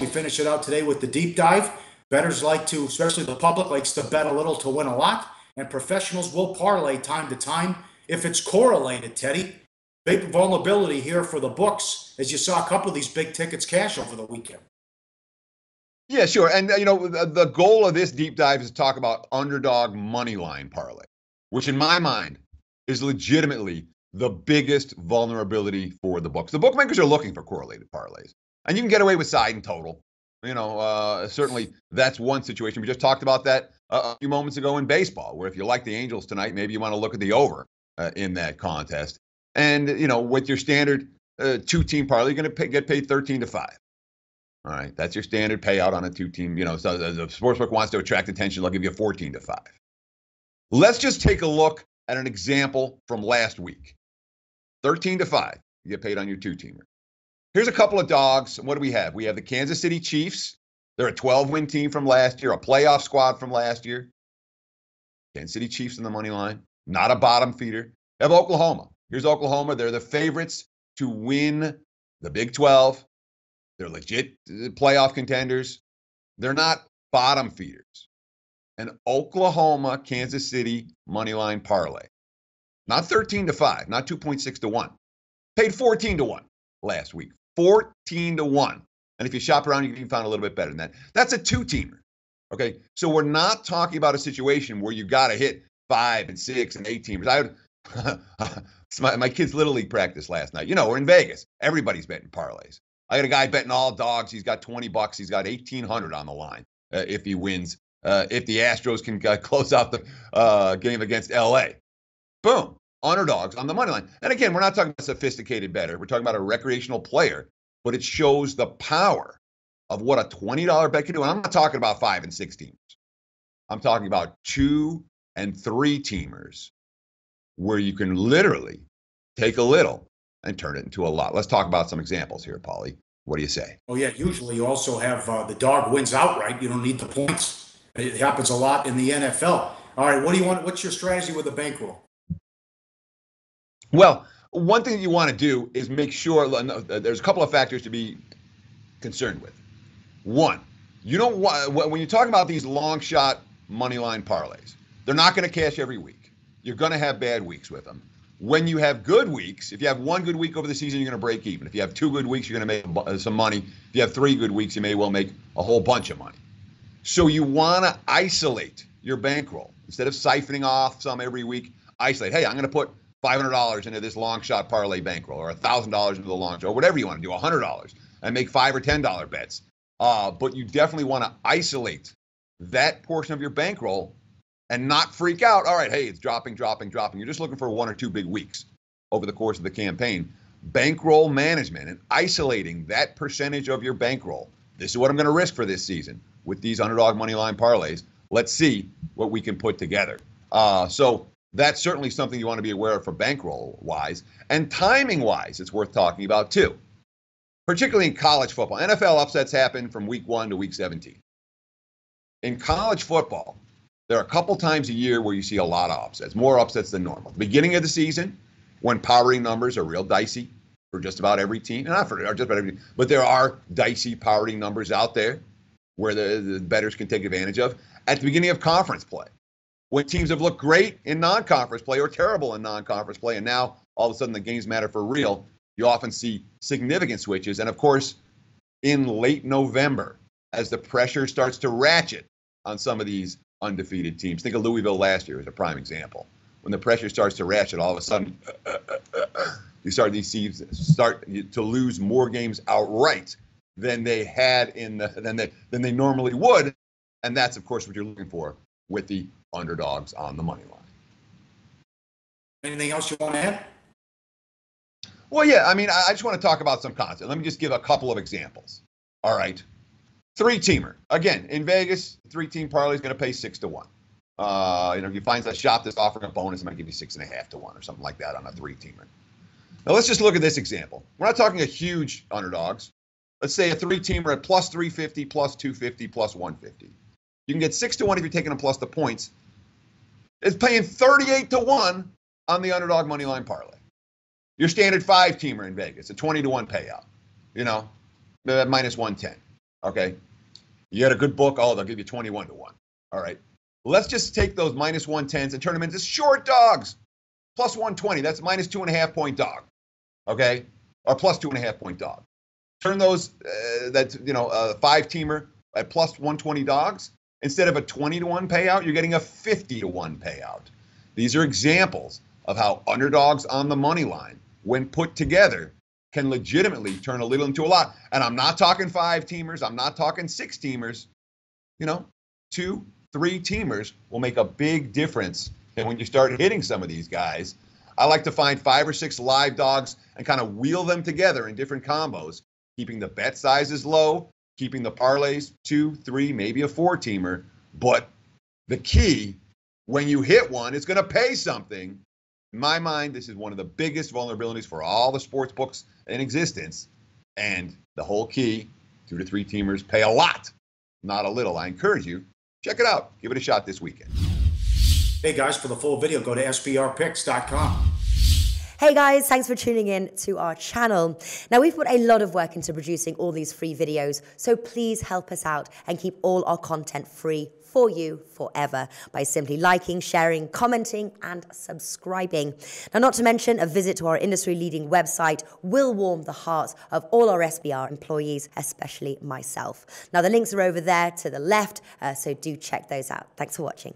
finish it out today with the deep dive. Bettors like to, especially the public, likes to bet a little to win a lot, and professionals will parlay time to time if it's correlated, Teddy. Big vulnerability here for the books, as you saw a couple of these big tickets cash over the weekend. Yeah, sure. And, the goal of this deep dive is to talk about underdog money line parlay, which in my mind is legitimately the biggest vulnerability for the books. The bookmakers are looking for correlated parlays, and you can get away with side and total. Certainly that's one situation. We just talked about that a few moments ago in baseball, where if you like the Angels tonight, maybe you want to look at the over in that contest. And, with your standard two-team parlay, you're going to get paid 13-5. All right, that's your standard payout on a two-team. So the sportsbook wants to attract attention, they'll give you 14-5. Let's just take a look at an example from last week. 13-5, you get paid on your two-teamer. Here's a couple of dogs. What do we have? We have the Kansas City Chiefs. They're a 12-win team from last year, a playoff squad from last year. Kansas City Chiefs in the money line, not a bottom feeder. We have Oklahoma. Here's Oklahoma. They're the favorites to win the Big 12. They're legit playoff contenders. They're not bottom feeders. An Oklahoma, Kansas City money line parlay. Not 13-5, not 2.6-1. Paid 14-1 last week. 14-1. And if you shop around, you can find a little bit better than that. That's a two-teamer. Okay, so we're not talking about a situation where you got to hit 5 and 6 and 8 teamers. My kids' Little League practice last night. We're in Vegas. Everybody's betting parlays. I got a guy betting all dogs. He's got $20. He's got $1,800 on the line if he wins. If the Astros can close out the game against LA. Boom. Underdogs on the money line. And again, we're not talking about a sophisticated bettor. We're talking about a recreational player. But it shows the power of what a $20 bet can do. And I'm not talking about 5 and 6 teamers. I'm talking about 2 and 3 teamers where you can literally take a little and turn it into a lot. Let's talk about some examples here, Paulie. What do you say? Oh, yeah. Usually you also have the dog wins outright. You don't need the points. It happens a lot in the NFL. All right. What do you want? What's your strategy with the bankroll? Well, one thing you want to do is make sure there's a couple of factors to be concerned with. One, you don't want, when you're talking about these long shot money line parlays, they're not going to cash every week. You're going to have bad weeks with them. When you have good weeks, if you have one good week over the season, you're going to break even. If you have 2 good weeks, you're going to make some money. If you have 3 good weeks, you may well make a whole bunch of money. So you want to isolate your bankroll. Instead of siphoning off some every week, isolate. Hey, I'm going to put $500 into this long shot parlay bankroll, or $1,000 into the long shot, or whatever you want to do, $100, and make $5 or $10 bets. But you definitely want to isolate that portion of your bankroll and not freak out. All right, hey, it's dropping. You're just looking for 1 or 2 big weeks over the course of the campaign. Bankroll management and isolating that percentage of your bankroll. This is what I'm going to risk for this season with these underdog money line parlays. Let's see what we can put together. So that's certainly something you want to be aware of for bankroll-wise. And timing-wise, it's worth talking about too, particularly in college football. NFL upsets happen from week 1 to week 17. In college football, there are a couple times a year where you see a lot of upsets, more upsets than normal. Beginning of the season, when powering numbers are real dicey for just about every team, and not for just about every team, but there are dicey powering numbers out there where the bettors can take advantage of. At the beginning of conference play, when teams have looked great in non-conference play or terrible in non-conference play, and now all of a sudden the games matter for real, you often see significant switches. And of course, in late November, as the pressure starts to ratchet on some of these undefeated teams. Think of Louisville last year as a prime example. When the pressure starts to ratchet, all of a sudden, these teams start to lose more games outright than they had than they normally would. And that's, of course, what you're looking for with the underdogs on the money line. Anything else you want to add? Well, yeah, I mean, I just want to talk about some concepts. Let me just give a couple of examples. All right. 3-teamer. Again, in Vegas, 3-team parlay is going to pay 6-1. If you find a shop that's offering a bonus, it might give you 6.5-1 or something like that on a 3-teamer. Now, let's just look at this example. We're not talking a huge underdogs. Let's say a 3-teamer at plus 350, plus 250, plus 150. You can get 6-1 if you're taking them plus the points. It's paying 38-1 on the underdog money line parlay. Your standard 5-teamer in Vegas, a 20-1 payout. Minus 110. Okay. You had a good book. Oh, they'll give you 21 to 1. All right. Let's just take those minus 110s and turn them into short dogs. Plus 120. That's minus 2.5 point dog. Okay. Or plus 2.5 point dog. Turn those, that's, a 5-teamer at plus 120 dogs. Instead of a 20 to 1 payout, you're getting a 50 to 1 payout. These are examples of how underdogs on the money line, when put together, can legitimately turn a little into a lot. And I'm not talking 5-teamers. I'm not talking 6-teamers. 2, 3-teamers will make a big difference. And when you start hitting some of these guys, I like to find 5 or 6 live dogs and kind of wheel them together in different combos, keeping the bet sizes low, keeping the parlays 2, 3, maybe a 4-teamer. But the key, when you hit one, it's going to pay something. In my mind, this is one of the biggest vulnerabilities for all the sports books in existence. And the whole key, 2 to 3-teamers pay a lot, not a little. I encourage you, check it out. Give it a shot this weekend. Hey guys, for the full video, go to sbrpicks.com. Hey guys, thanks for tuning in to our channel. Now, we've put a lot of work into producing all these free videos, so please help us out and keep all our content free for you forever by simply liking, sharing, commenting, and subscribing. Now, not to mention, a visit to our industry-leading website will warm the hearts of all our SBR employees, especially myself. Now, the links are over there to the left, so do check those out. Thanks for watching.